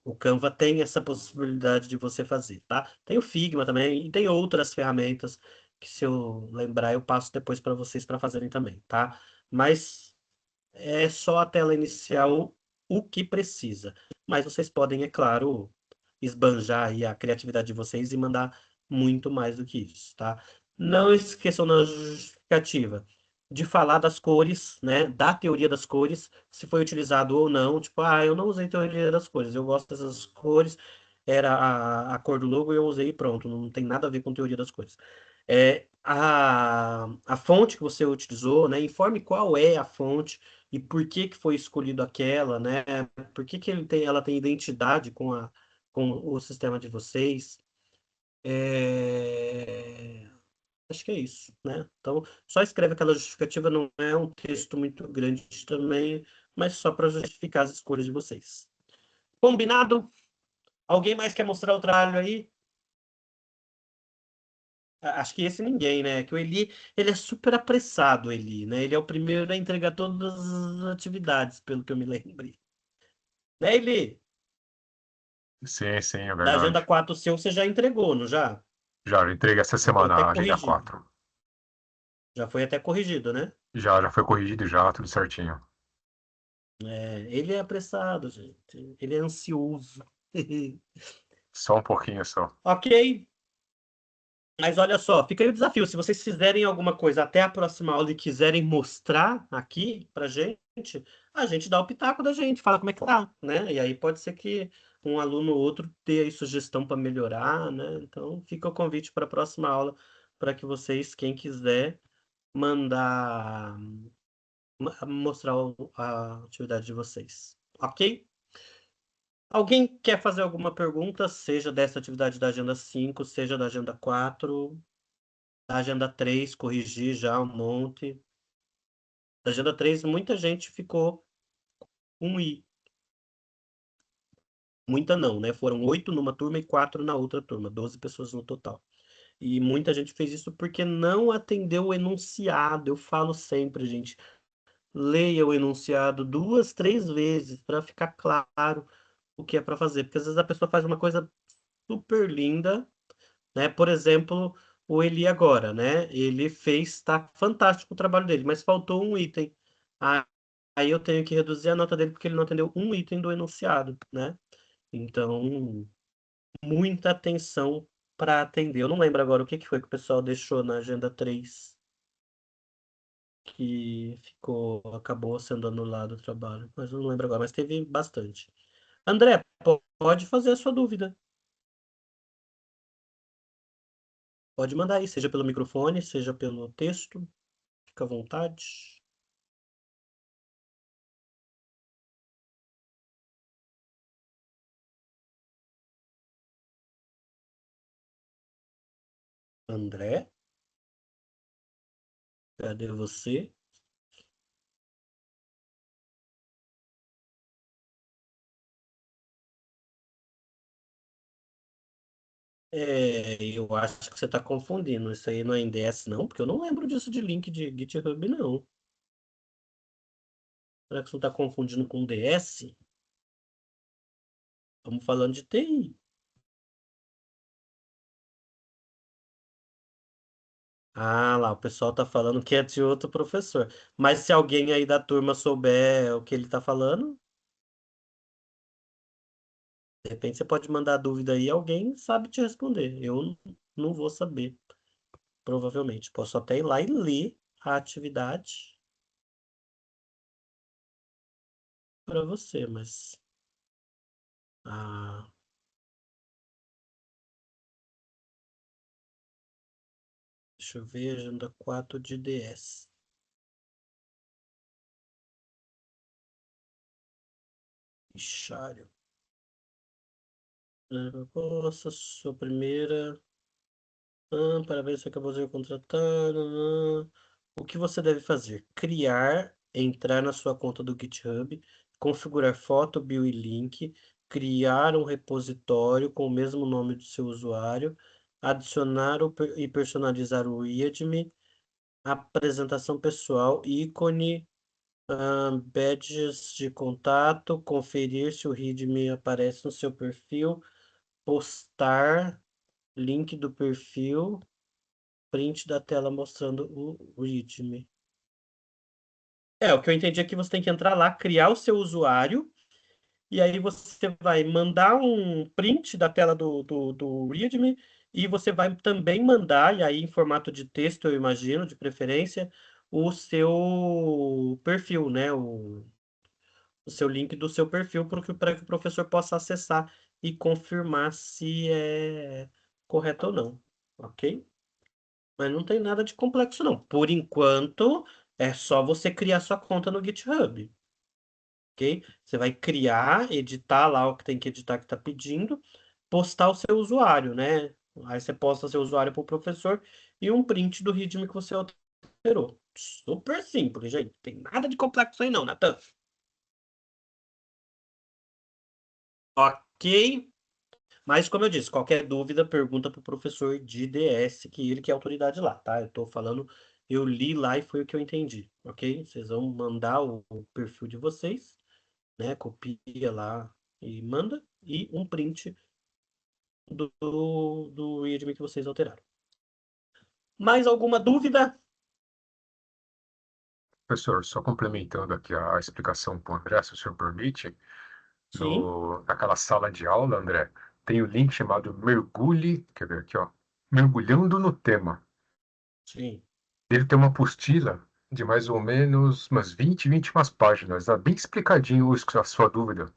o Canva tem essa possibilidade de você fazer, tá? Tem o Figma também, e tem outras ferramentas que, se eu lembrar, eu passo depois para vocês para fazerem também, tá? Mas é só a tela inicial o que precisa. Mas vocês podem, é claro, esbanjar aí a criatividade de vocês e mandar muito mais do que isso, tá? Não esqueçam na justificativa de falar das cores, né? Da teoria das cores, se foi utilizado ou não. Tipo, eu não usei teoria das cores, eu gosto dessas cores, era a cor do logo e eu usei e pronto, não tem nada a ver com teoria das cores. A fonte que você utilizou, né? Informe qual é a fonte e por que que foi escolhido aquela, né? Por que que ela tem identidade com o sistema de vocês. Acho que é isso, né? Então, só escreve aquela justificativa, não é um texto muito grande também, mas só para justificar as escolhas de vocês. Combinado? Alguém mais quer mostrar o trabalho aí? Acho que esse ninguém, né? Que o Eli, ele é super apressado, Eli, né? Ele é o primeiro a entregar todas as atividades, pelo que eu me lembrei. Né, Eli? Sim, sim, é Da Agenda verdade. 4 seu, você já entregou, não já? Já entreguei essa Já foi semana até a Agenda corrigido. 4. Já foi até corrigido, né? Já foi corrigido já, tudo certinho. Ele é apressado, gente. Ele é ansioso. Só um pouquinho só. Ok, mas olha só, fica aí o desafio. Se vocês fizerem alguma coisa até a próxima aula e quiserem mostrar aqui pra gente, a gente dá o pitaco da gente, fala como é que tá, né? E aí pode ser que um aluno ou outro dê aí sugestão para melhorar, né? Então fica o convite para a próxima aula para que vocês, quem quiser, mandar mostrar a atividade de vocês, ok? Alguém quer fazer alguma pergunta, seja dessa atividade da Agenda 5, seja da Agenda 4, da Agenda 3, corrigir já um monte. Da Agenda 3, muita gente ficou um I. Muita não, né? Foram 8 numa turma e 4 na outra turma, 12 pessoas no total. E muita gente fez isso porque não atendeu o enunciado. Eu falo sempre, gente, leia o enunciado 2, 3 vezes para ficar claro o que é para fazer. Porque às vezes a pessoa faz uma coisa super linda, né? Por exemplo, o Eli agora, né? Ele fez, tá fantástico o trabalho dele, mas faltou um item. Ah, aí eu tenho que reduzir a nota dele porque ele não atendeu um item do enunciado, né? Então, muita atenção para atender. Eu não lembro agora o que que foi que o pessoal deixou na agenda 3 que acabou sendo anulado o trabalho, mas eu não lembro agora, mas teve bastante. André, pode fazer a sua dúvida. Pode mandar aí, seja pelo microfone, seja pelo texto. Fica à vontade. André, cadê você? Eu acho que você está confundindo. Isso aí não é NDS, não, porque eu não lembro disso de link de GitHub, não. Será que você não está confundindo com DS? Estamos falando de TI. Ah, lá, o pessoal tá falando que é de outro professor. Mas se alguém aí da turma souber o que ele tá falando, de repente você pode mandar dúvida aí, alguém sabe te responder. Eu não vou saber, provavelmente. Posso até ir lá e ler a atividade para você, mas ah, deixa eu ver, agenda 4 de DS. Fichário. Proposta, sua primeira. Parabéns, você acabou de ser contratado. O que você deve fazer? Criar, entrar na sua conta do GitHub, configurar foto, bio e link, criar um repositório com o mesmo nome do seu usuário, adicionar e personalizar o readme, apresentação pessoal, ícone, badges de contato, conferir se o readme aparece no seu perfil, postar link do perfil, print da tela mostrando o readme. O que eu entendi é que você tem que entrar lá, criar o seu usuário, e aí você vai mandar um print da tela do readme, e você vai também mandar, e aí em formato de texto, eu imagino, de preferência, o seu perfil, né? O seu link do seu perfil para que o professor possa acessar e confirmar se é correto ou não, ok? Mas não tem nada de complexo, não. Por enquanto, é só você criar sua conta no GitHub, ok? Você vai criar, editar lá o que tem que editar que está pedindo, postar o seu usuário, né? Aí você posta seu usuário para o professor e um print do README que você alterou. Super simples, gente. Não tem nada de complexo aí, não, Natan. Ok? Mas, como eu disse, qualquer dúvida, pergunta para o professor de DS, que ele que é a autoridade lá, tá? Eu tô falando, eu li lá e foi o que eu entendi, ok? Vocês vão mandar o perfil de vocês, né? Copia lá e manda, e um print do readme que vocês alteraram. Mais alguma dúvida? Professor, só complementando aqui a explicação para o André, se o senhor permite, Sim, naquela sala de aula, André, tem o link chamado Mergulhe, quer ver aqui, ó, Mergulhando no Tema. sim. Ele tem uma apostila de mais ou menos umas 20 umas páginas. Bem explicadinho a sua dúvida.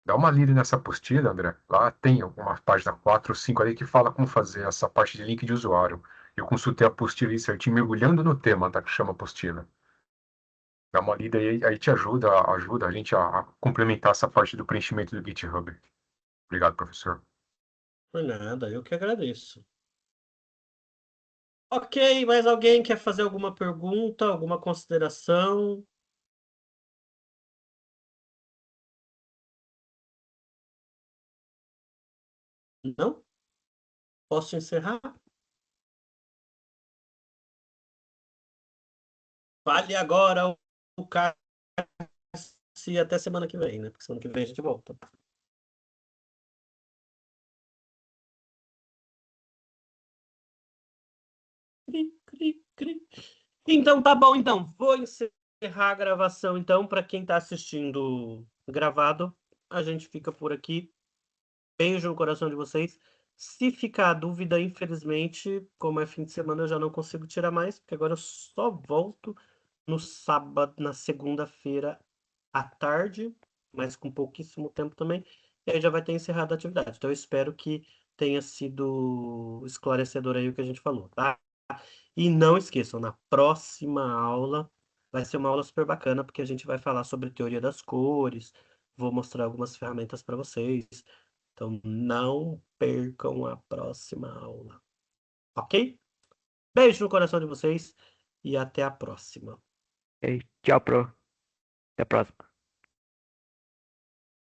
Dá uma lida nessa apostila, André. Lá tem uma página 4 ou 5 ali que fala como fazer essa parte de link de usuário. Eu consultei a apostila aí certinho, mergulhando no tema, tá? Que chama apostila. Dá uma lida aí te ajuda a gente a complementar essa parte do preenchimento do GitHub. Obrigado, professor. Por nada, eu que agradeço. Ok, mais alguém quer fazer alguma pergunta, alguma consideração? Não? Posso encerrar? Fale agora o Cassi até semana que vem, né? Porque semana que vem a gente volta. Cri, cri, cri. Então tá bom, então. Vou encerrar a gravação, então, para quem tá assistindo gravado. A gente fica por aqui. Beijo no coração de vocês. Se ficar dúvida, infelizmente, como é fim de semana, eu já não consigo tirar mais, porque agora eu só volto no sábado, na segunda-feira à tarde, mas com pouquíssimo tempo também, e aí já vai ter encerrado a atividade. Então eu espero que tenha sido esclarecedor aí o que a gente falou, tá? E não esqueçam, na próxima aula vai ser uma aula super bacana, porque a gente vai falar sobre teoria das cores, vou mostrar algumas ferramentas para vocês. Então não percam a próxima aula, ok? Beijo no coração de vocês e até a próxima. E tchau, pro. Até a próxima.